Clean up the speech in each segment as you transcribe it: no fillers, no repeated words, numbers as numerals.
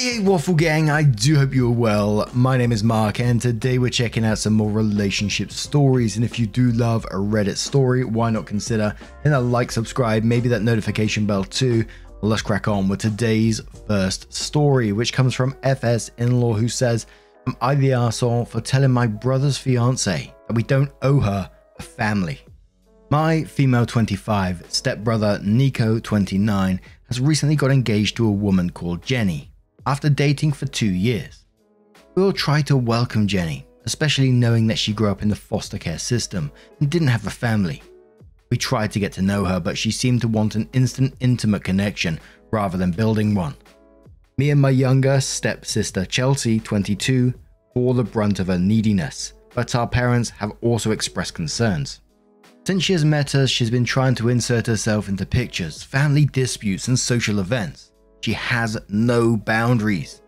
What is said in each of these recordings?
Hey Waffle Gang, I do hope you're well. My name is Mark and today we're checking out some more relationship stories, and if you do love a Reddit story, why not consider hitting that like, subscribe, maybe that notification bell too. Well, let's crack on with today's first story, which comes from FS In-Law, who says, "Am I the arsehole for telling my brother's fiance that we don't owe her a family? My female 25 stepbrother Nico 29 has recently got engaged to a woman called Jenny after dating for 2 years. We all tried to welcome Jenny, especially knowing that she grew up in the foster care system and didn't have a family. We tried to get to know her, but she seemed to want an instant intimate connection rather than building one. Me and my younger stepsister Chelsea 22 bore the brunt of her neediness, but our parents have also expressed concerns. Since she has met us, she's been trying to insert herself into pictures, family disputes and social events. She has no boundaries.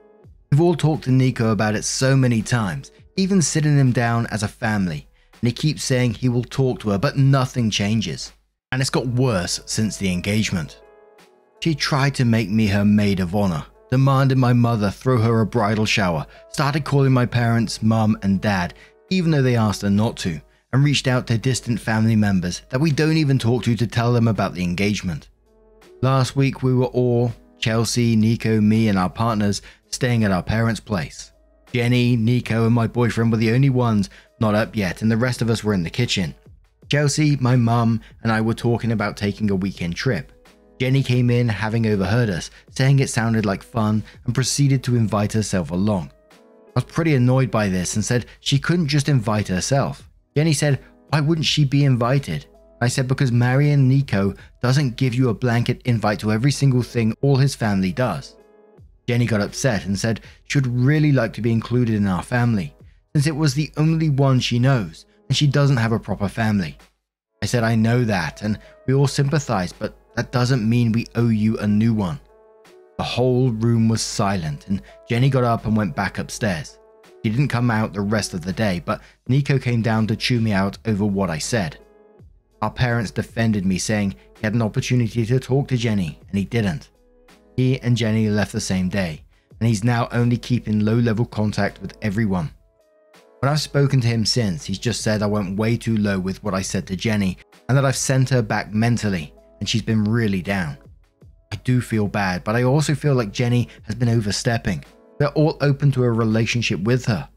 We've all talked to Nico about it so many times, even sitting him down as a family, and he keeps saying he will talk to her, but nothing changes. And it's got worse since the engagement. She tried to make me her maid of honor, demanded my mother throw her a bridal shower, started calling my parents mum and dad, even though they asked her not to, and reached out to distant family members that we don't even talk to tell them about the engagement. Last week we were all, Chelsea, Nico, me and our partners, staying at our parents' place. Jenny, Nico and my boyfriend were the only ones not up yet, and the rest of us were in the kitchen. Chelsea, my mum and I were talking about taking a weekend trip. Jenny came in, having overheard us, saying it sounded like fun, and proceeded to invite herself along. I was pretty annoyed by this and said she couldn't just invite herself. Jenny said, "Why wouldn't she be invited?" I said, "Because marrying Nico doesn't give you a blanket invite to every single thing all his family does." Jenny got upset and said she would really like to be included in our family, since it was the only one she knows and she doesn't have a proper family. I said, "I know that and we all sympathize, but that doesn't mean we owe you a new one." The whole room was silent and Jenny got up and went back upstairs. She didn't come out the rest of the day, but Nico came down to chew me out over what I said. Our parents defended me, saying he had an opportunity to talk to Jenny and he didn't. He and Jenny left the same day, and he's now only keeping low-level contact with everyone. When I've spoken to him since, he's just said I went way too low with what I said to Jenny and that I've sent her back mentally and she's been really down. I do feel bad, but I also feel like Jenny has been overstepping. We're all open to a relationship with her.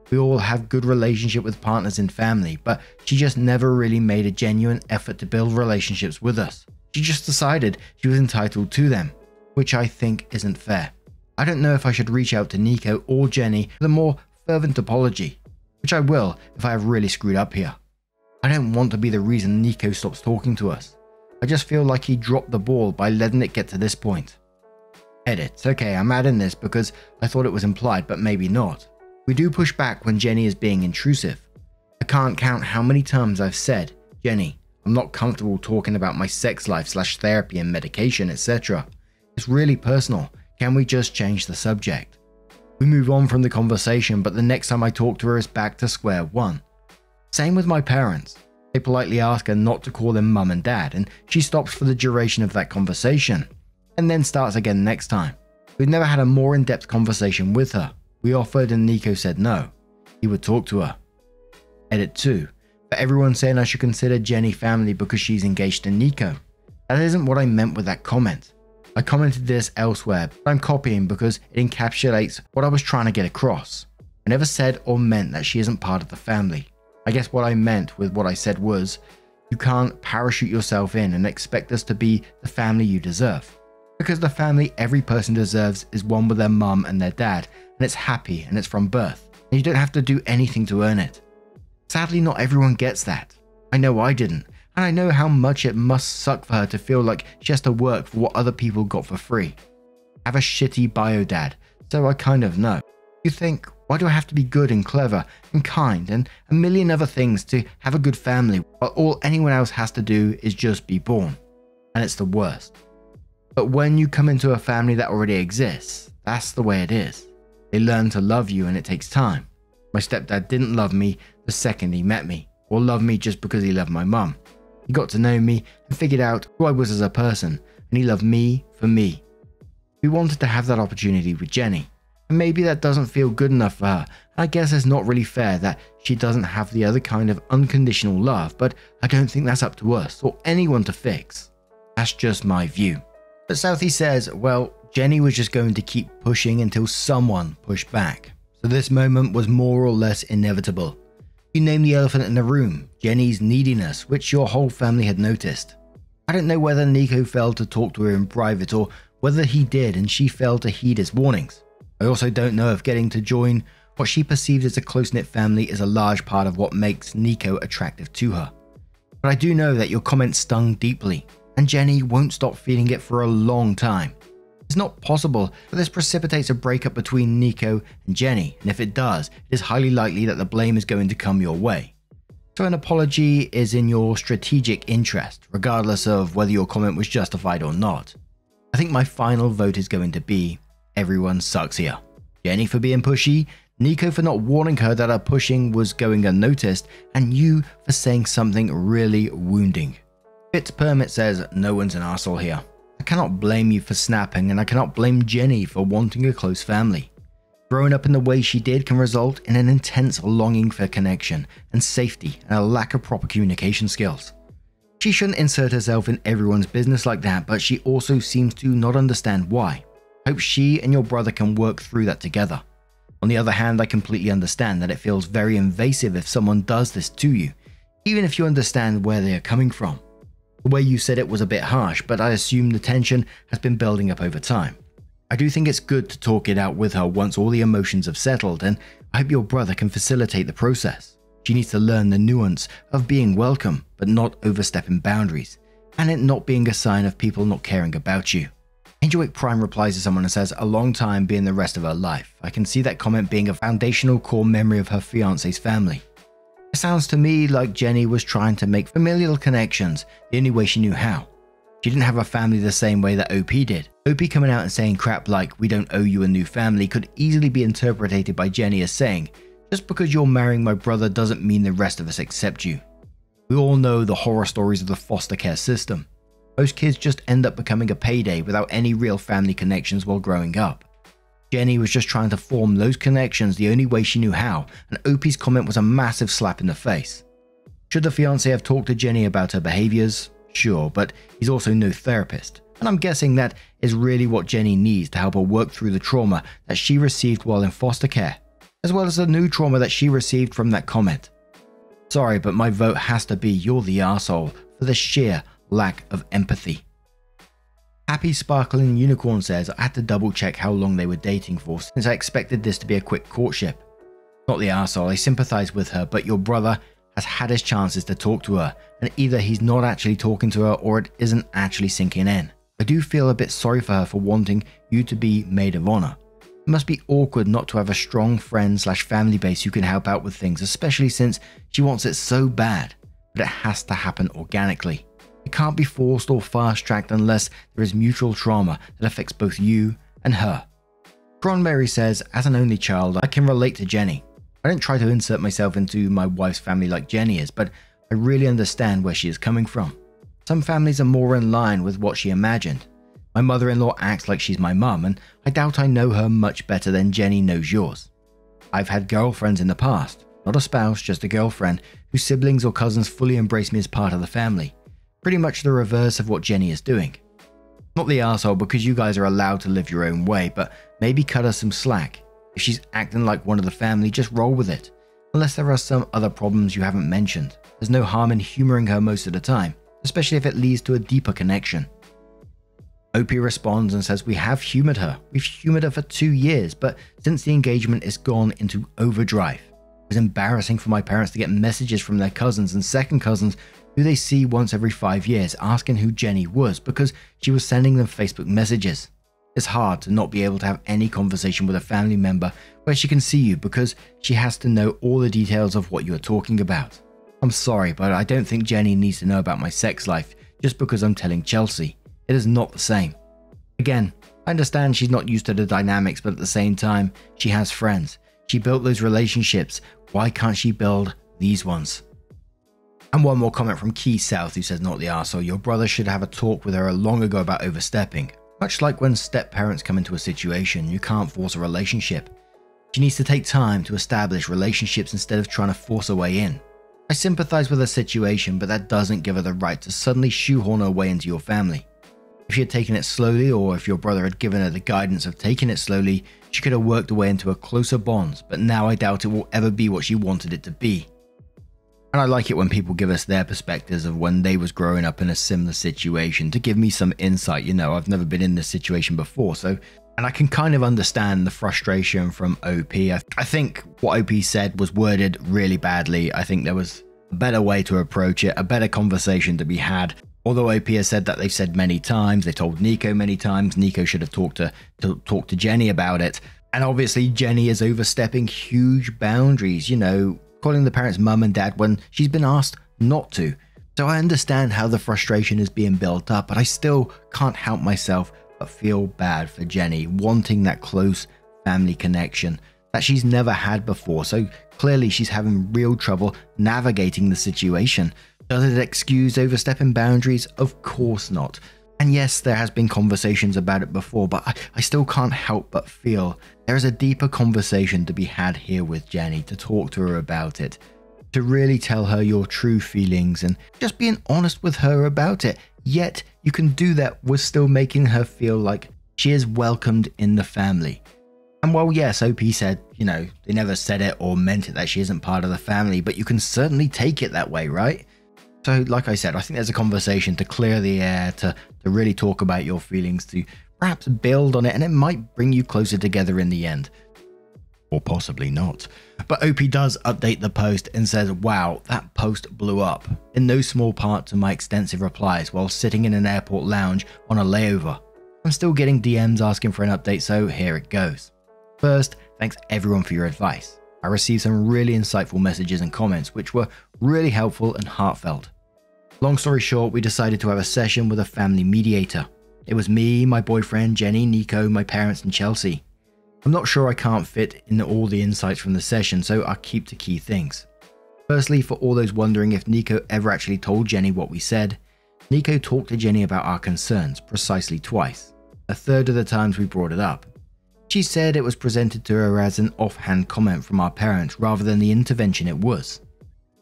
We all have good relationship with partners in family, but she just never really made a genuine effort to build relationships with us. She just decided she was entitled to them, which I think isn't fair. I don't know if I should reach out to Nico or Jenny with a more fervent apology, which I will if I have really screwed up here. I don't want to be the reason Nico stops talking to us. I just feel like he dropped the ball by letting it get to this point. Edit. Okay, I'm adding this because I thought it was implied, but maybe not. We do push back when Jenny is being intrusive. I can't count how many times I've said, "Jenny, I'm not comfortable talking about my sex life / therapy and medication, etc. It's really personal. Can we just change the subject?" We move on from the conversation, but the next time I talk to her is back to square one. Same with my parents. They politely ask her not to call them mum and dad, and she stops for the duration of that conversation, and then starts again next time. We've never had a more in-depth conversation with her. We offered and Nico said no. He would talk to her. Edit 2. For everyone saying I should consider Jenny family because she's engaged to Nico. That isn't what I meant with that comment. I commented this elsewhere, but I'm copying because it encapsulates what I was trying to get across. I never said or meant that she isn't part of the family. I guess what I meant with what I said was, you can't parachute yourself in and expect us to be the family you deserve. Because the family every person deserves is one with their mum and their dad, and it's happy and it's from birth, and you don't have to do anything to earn it. Sadly, not everyone gets that. I know I didn't, and I know how much it must suck for her to feel like she has to work for what other people got for free. I have a shitty bio dad, so I kind of know. You think, why do I have to be good and clever and kind and a million other things to have a good family while all anyone else has to do is just be born? And it's the worst. But when you come into a family that already exists, that's the way it is. They learn to love you and it takes time. My stepdad didn't love me the second he met me, or love me just because he loved my mum. He got to know me and figured out who I was as a person, and he loved me for me. We wanted to have that opportunity with Jenny, And maybe that doesn't feel good enough for her. I guess it's not really fair that she doesn't have the other kind of unconditional love, but I don't think that's up to us or anyone to fix. That's just my view. But Southie says, well, Jenny was just going to keep pushing until someone pushed back. So this moment was more or less inevitable. You named the elephant in the room, Jenny's neediness, which your whole family had noticed. I don't know whether Nico failed to talk to her in private or whether he did and she failed to heed his warnings. I also don't know if getting to join what she perceived as a close-knit family is a large part of what makes Nico attractive to her. But I do know that your comment stung deeply, and Jenny won't stop feeling it for a long time. It's not possible that this precipitates a breakup between Nico and Jenny, and if it does, it is highly likely that the blame is going to come your way. So an apology is in your strategic interest, regardless of whether your comment was justified or not. I think my final vote is going to be, everyone sucks here. Jenny for being pushy, Nico for not warning her that her pushing was going unnoticed, and you for saying something really wounding. Fitz Permit says, no one's an arsehole here. I cannot blame you for snapping, and I cannot blame Jenny for wanting a close family. Growing up in the way she did can result in an intense longing for connection and safety and a lack of proper communication skills. She shouldn't insert herself in everyone's business like that, but she also seems to not understand why. I hope she and your brother can work through that together. On the other hand, I completely understand that it feels very invasive if someone does this to you, even if you understand where they are coming from. The way you said it was a bit harsh, but I assume the tension has been building up over time. I do think it's good to talk it out with her once all the emotions have settled, and I hope your brother can facilitate the process. She needs to learn the nuance of being welcome, but not overstepping boundaries, and it not being a sign of people not caring about you. Angelwick Prime replies to someone and says, a long time being the rest of her life. I can see that comment being a foundational core memory of her fiancé's family. It sounds to me like Jenny was trying to make familial connections the only way she knew how. She didn't have a family the same way that OP did. OP coming out and saying crap like, we don't owe you a new family could easily be interpreted by Jenny as saying, just because you're marrying my brother doesn't mean the rest of us accept you. We all know the horror stories of the foster care system. Most kids just end up becoming a payday without any real family connections while growing up. Jenny was just trying to form those connections the only way she knew how, and OP's comment was a massive slap in the face. Should the fiancé have talked to Jenny about her behaviors? Sure, but he's also no therapist, and I'm guessing that is really what Jenny needs to help her work through the trauma that she received while in foster care, as well as the new trauma that she received from that comment. Sorry, but my vote has to be you're the arsehole for the sheer lack of empathy. Happy Sparkling Unicorn says, I had to double check how long they were dating for since I expected this to be a quick courtship. Not the arsehole, I sympathize with her, but your brother has had his chances to talk to her, and either he's not actually talking to her or it isn't actually sinking in. I do feel a bit sorry for her for wanting you to be maid of honor. It must be awkward not to have a strong friend/family base who can help out with things, especially since she wants it so bad, but it has to happen organically. It can't be forced or fast-tracked unless there is mutual trauma that affects both you and her. Cronberry says, as an only child, I can relate to Jenny. I don't try to insert myself into my wife's family like Jenny is, but I really understand where she is coming from. Some families are more in line with what she imagined. My mother-in-law acts like she's my mum, and I doubt I know her much better than Jenny knows yours. I've had girlfriends in the past, not a spouse, just a girlfriend, whose siblings or cousins fully embrace me as part of the family. Pretty much the reverse of what Jenny is doing. Not the arsehole because you guys are allowed to live your own way, but maybe cut her some slack. If she's acting like one of the family, just roll with it. Unless there are some other problems you haven't mentioned. There's no harm in humoring her most of the time, especially if it leads to a deeper connection. OP responds and says, we have humored her. We've humored her for 2 years, but since the engagement it's gone into overdrive. It was embarrassing for my parents to get messages from their cousins and second cousins who they see once every 5 years asking who Jenny was because she was sending them Facebook messages. It's hard to not be able to have any conversation with a family member where she can see you because she has to know all the details of what you are talking about. I'm sorry, but I don't think Jenny needs to know about my sex life just because I'm telling Chelsea. It is not the same. Again, I understand she's not used to the dynamics, but at the same time, she has friends. She built those relationships. Why can't she build these ones? And one more comment from Key South who says, not the arsehole, your brother should have a talk with her long ago about overstepping. Much like when step-parents come into a situation, you can't force a relationship. She needs to take time to establish relationships instead of trying to force her way in. I sympathize with her situation, but that doesn't give her the right to suddenly shoehorn her way into your family. If she had taken it slowly, or if your brother had given her the guidance of taking it slowly, she could have worked her way into a closer bond, but now I doubt it will ever be what she wanted it to be. And I like it when people give us their perspectives of when they was growing up in a similar situation to give me some insight. You know, I've never been in this situation before, and I can kind of understand the frustration from OP. I think what OP said was worded really badly. I think there was a better way to approach it, a better conversation to be had. Although OP has said that they've said many times, they told Nico many times, Nico should have talked to Jenny about it. And obviously Jenny is overstepping huge boundaries, you know, calling the parents mum and dad when she's been asked not to. So I understand how the frustration is being built up, but I still can't help myself but feel bad for Jenny, wanting that close family connection that she's never had before. So clearly she's having real trouble navigating the situation. Does it excuse overstepping boundaries? Of course not. And yes, there has been conversations about it before, but I still can't help but feel there is a deeper conversation to be had here with Jenny, to talk to her about it, to really tell her your true feelings and just being honest with her about it. Yet you can do that with still making her feel like she is welcomed in the family. And while yes, OP said, you know, they never said it or meant it that she isn't part of the family, but you can certainly take it that way, right? So like I said, I think there's a conversation to clear the air, to really talk about your feelings, to perhaps build on it, and it might bring you closer together in the end. Or possibly not. But OP does update the post and says, wow, that post blew up, in no small part to my extensive replies while sitting in an airport lounge on a layover. I'm still getting DMs asking for an update, so here it goes. First, thanks everyone for your advice. I received some really insightful messages and comments which were really helpful and heartfelt. Long story short, we decided to have a session with a family mediator. It was me, my boyfriend, Jenny, Nico, my parents and Chelsea. I'm not sure I can't fit in all the insights from the session, so I'll keep to key things. Firstly, for all those wondering if Nico ever actually told Jenny what we said, Nico talked to Jenny about our concerns precisely twice. A third of the times we brought it up. She said it was presented to her as an offhand comment from our parents rather than the intervention it was.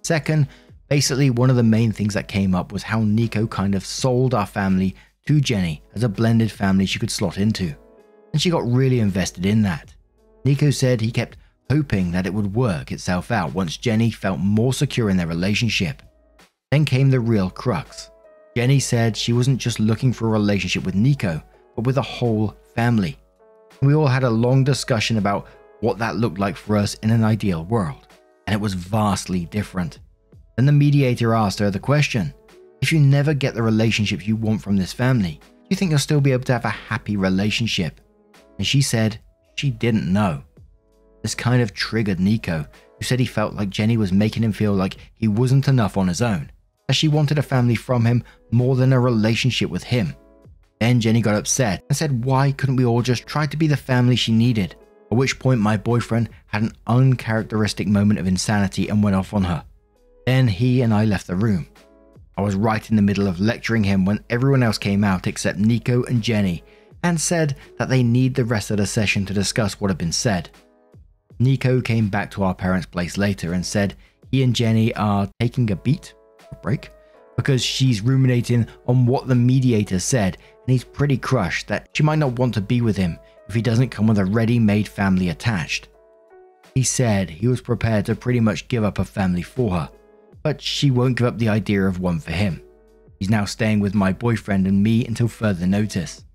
Second, basically one of the main things that came up was how Nico kind of sold our family to Jenny as a blended family she could slot into. And she got really invested in that. Nico said he kept hoping that it would work itself out once Jenny felt more secure in their relationship. Then came the real crux. Jenny said she wasn't just looking for a relationship with Nico, but with a whole family. We all had a long discussion about what that looked like for us in an ideal world, and it was vastly different. Then the mediator asked her the question, if you never get the relationship you want from this family, do you think you'll still be able to have a happy relationship? And she said she didn't know. This kind of triggered Nico, who said he felt like Jenny was making him feel like he wasn't enough on his own, as she wanted a family from him more than a relationship with him. Then Jenny got upset and said why couldn't we all just try to be the family she needed, at which point my boyfriend had an uncharacteristic moment of insanity and went off on her. Then he and I left the room. I was right in the middle of lecturing him when everyone else came out except Nico and Jenny and said that they need the rest of the session to discuss what had been said. Nico came back to our parents' place later and said he and Jenny are taking a break, because she's ruminating on what the mediator said, and he's pretty crushed that she might not want to be with him if he doesn't come with a ready-made family attached. He said he was prepared to pretty much give up a family for her, but she won't give up the idea of one for him. He's now staying with my boyfriend and me until further notice.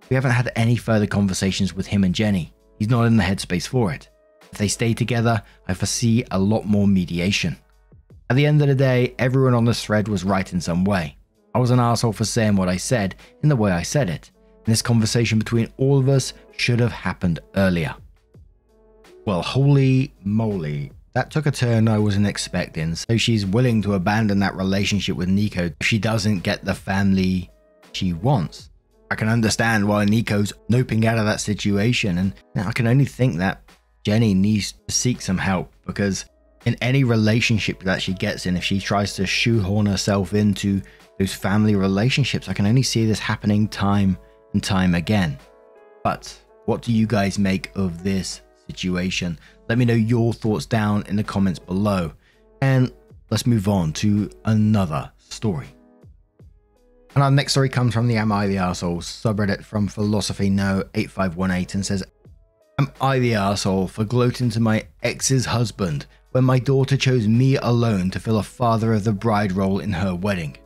We haven't had any further conversations with him and Jenny. He's not in the headspace for it. If they stay together, I foresee a lot more mediation. At the end of the day, everyone on this thread was right in some way. I was an asshole for saying what I said in the way I said it, and this conversation between all of us should have happened earlier. Well, holy moly, that took a turn I wasn't expecting. So she's willing to abandon that relationship with Nico if she doesn't get the family she wants. I can understand why Nico's noping out of that situation, and I can only think that Jenny needs to seek some help, because in any relationship that she gets in, if she tries to shoehorn herself into those family relationships, I can only see this happening time and time again. But what do you guys make of this situation? Let me know your thoughts down in the comments below. And let's move on to another story. And our next story comes from the Am I the Arsehole subreddit from PhilosophyNo8518 and says, am I the arsehole for gloating to my ex's husband when my daughter chose me alone to fill a father of the bride role in her wedding?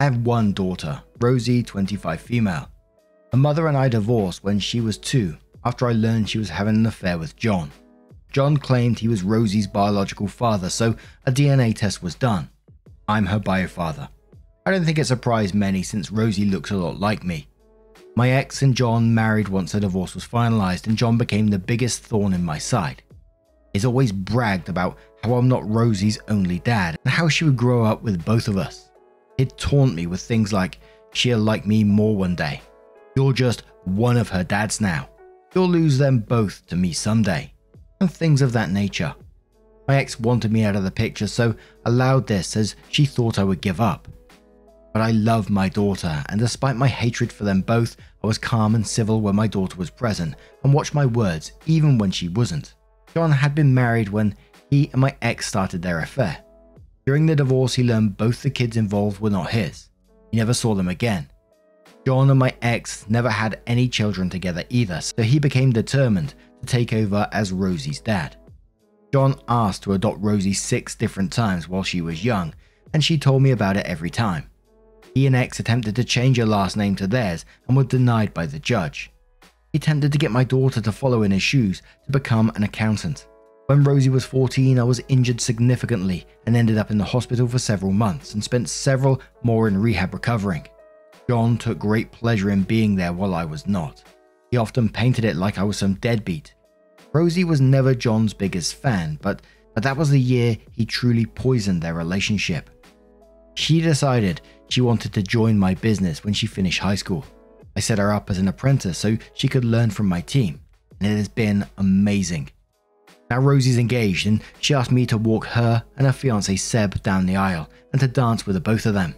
I have one daughter, Rosie, 25 female. Her mother and I divorced when she was 2 after I learned she was having an affair with John. John claimed he was Rosie's biological father, so a DNA test was done. I'm her biofather. I don't think it surprised many since Rosie looks a lot like me. My ex and John married once the divorce was finalized, and John became the biggest thorn in my side. He's always bragged about how I'm not Rosie's only dad and how she would grow up with both of us. He'd taunt me with things like, she'll like me more one day. You're just one of her dads now. You'll lose them both to me someday. And things of that nature. My ex wanted me out of the picture, so allowed this as she thought I would give up. But I love my daughter, and despite my hatred for them both, I was calm and civil when my daughter was present and watched my words even when she wasn't. John had been married when he and my ex started their affair. During the divorce, he learned both the kids involved were not his. He never saw them again. John and my ex never had any children together either, so he became determined to take over as Rosie's dad. John asked to adopt Rosie 6 different times while she was young, and she told me about it every time. He and ex attempted to change her last name to theirs and were denied by the judge. He attempted to get my daughter to follow in his shoes to become an accountant. When Rosie was 14, I was injured significantly and ended up in the hospital for several months and spent several more in rehab recovering. John took great pleasure in being there while I was not. He often painted it like I was some deadbeat. Rosie was never John's biggest fan, but that was the year he truly poisoned their relationship. She decided she wanted to join my business when she finished high school. I set her up as an apprentice so she could learn from my team, and it has been amazing. Now Rosie's engaged, and she asked me to walk her and her fiancé Seb down the aisle and to dance with the both of them.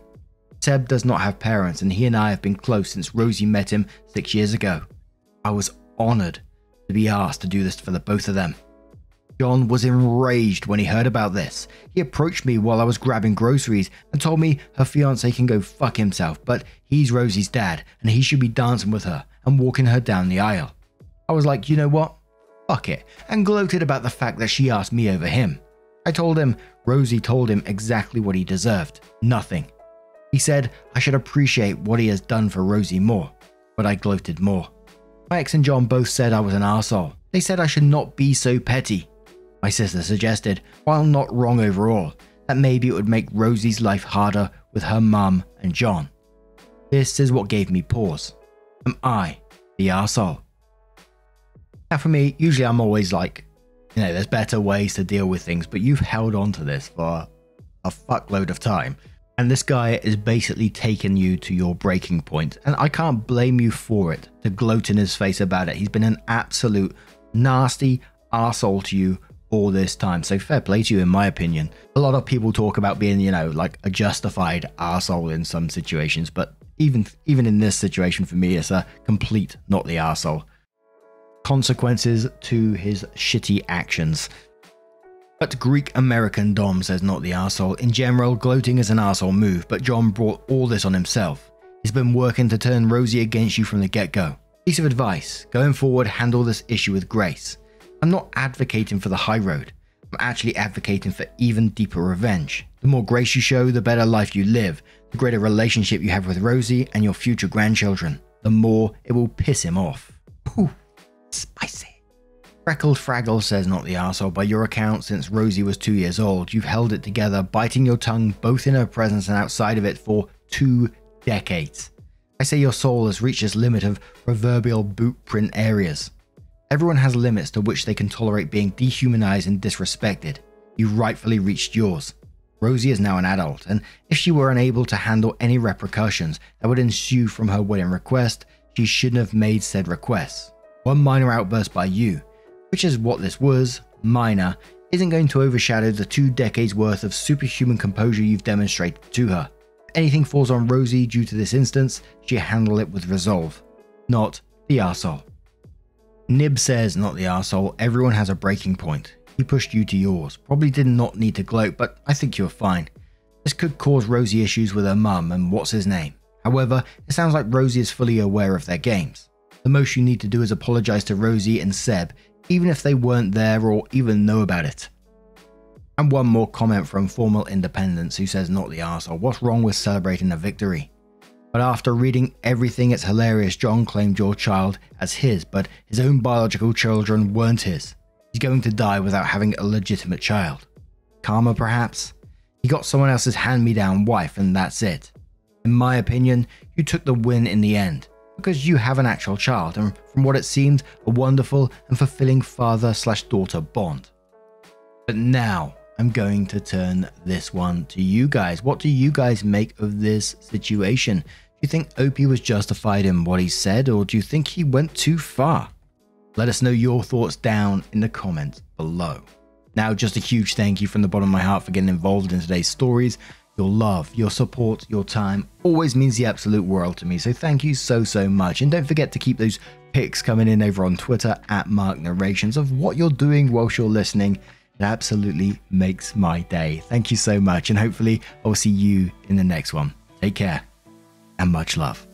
Seb does not have parents, and he and I have been close since Rosie met him 6 years ago. I was honored to be asked to do this for the both of them. John was enraged when he heard about this. He approached me while I was grabbing groceries and told me her fiancé can go fuck himself, but he's Rosie's dad and he should be dancing with her and walking her down the aisle. I was like, you know what? Fuck it, and gloated about the fact that she asked me over him. I told him Rosie told him exactly what he deserved, nothing. He said I should appreciate what he has done for Rosie more, but I gloated more. My ex and John both said I was an arsehole. They said I should not be so petty. My sister suggested, while not wrong overall, that maybe it would make Rosie's life harder with her mum and John. This is what gave me pause. Am I the arsehole? Now for me, usually I'm always like, there's better ways to deal with things, but you've held on to this for a fuckload of time. And this guy is basically taking you to your breaking point, and I can't blame you for it, to gloat in his face about it. He's been an absolute nasty arsehole to you all this time, so fair play to you in my opinion. A lot of people talk about being, like a justified arsehole in some situations, but even in this situation for me, it's a complete not the arsehole. Consequences to his shitty actions. But Greek American Dom says not the arsehole. In general, gloating is an arsehole move, but John brought all this on himself. He's been working to turn Rosie against you from the get-go. Piece of advice, going forward, handle this issue with grace. I'm not advocating for the high road. I'm actually advocating for even deeper revenge. The more grace you show, the better life you live, the greater relationship you have with Rosie and your future grandchildren, the more it will piss him off. Whew, spicy. Freckled Fraggle says not the arsehole. By your account, since Rosie was 2 years old, you've held it together, biting your tongue both in her presence and outside of it for 2 decades. I say your soul has reached its limit of proverbial boot print areas. Everyone has limits to which they can tolerate being dehumanized and disrespected. You rightfully reached yours. Rosie is now an adult, and if she were unable to handle any repercussions that would ensue from her wedding request, she shouldn't have made said requests. One minor outburst by you, which is what this was, minor, isn't going to overshadow the 2 decades worth of superhuman composure you've demonstrated to her. If anything falls on Rosie due to this instance, she'll handle it with resolve. not the arsehole. Nib says, not the arsehole, everyone has a breaking point. He pushed you to yours. Probably did not need to gloat, but I think you're fine. This could cause Rosie issues with her mum and what's his name. However, it sounds like Rosie is fully aware of their games. The most you need to do is apologize to Rosie and Seb, even if they weren't there or even know about it. And one more comment from Formal Independence who says, not the arsehole, what's wrong with celebrating a victory? But after reading everything, it's hilarious John claimed your child as his, but his own biological children weren't his. He's going to die without having a legitimate child. Karma, perhaps? He got someone else's hand-me-down wife and that's it. In my opinion, you took the win in the end, because you have an actual child and from what it seemed, a wonderful and fulfilling father/daughter bond. But now, I'm going to turn this one to you guys. What do you guys make of this situation? Do you think Opie was justified in what he said, or do you think he went too far? Let us know your thoughts down in the comments below. Now, just a huge thank you from the bottom of my heart for getting involved in today's stories. Your love, your support, your time always means the absolute world to me, so thank you so much. And don't forget to keep those pics coming in over on Twitter @MarkNarrations of what you're doing whilst you're listening. It absolutely makes my day. Thank you so much, and hopefully I'll see you in the next one. Take care and much love.